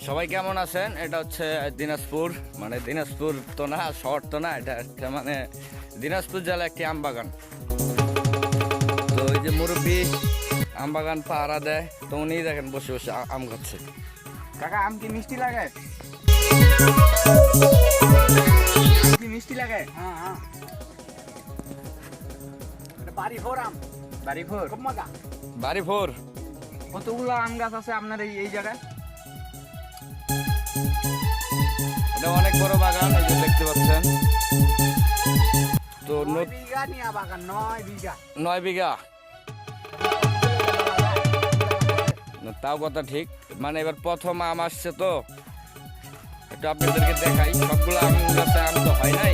সবাই কেমন আছেন? এটা হচ্ছে দিনাজপুর, মানে দিনাজপুর তো না, শহর তো না, এটা একটা মানে দিনাজপুর জেলা একটি আম বাগান। তো ওই যে মুরব্বী আম বাগান পাহারা দেয়, তো উনি দেখেন বসে বসে আম খাচ্ছে। কাকা আম কি মিষ্টি লাগে? কি মিষ্টি লাগে? হ্যাঁ হ্যাঁ। এটা বাড়ি ভোর আম। বাড়ি ভোর খুব মজা। বাড়ি ভোর কতগুলো আম গাছ আছে আপনার এই জায়গায়? এটা অনেক বড় বাগান, এই যে দেখতে পাচ্ছেন। তো 9 বিঘা নিয়া বাগান, 9 বিঘা। 9 বিঘা, তাও কথা ঠিক। মানে এবার প্রথম আম আসছে, তো একটু আপনাদেরকে দেখাই। সবগুলো আম গাছে আম তো হয় নাই,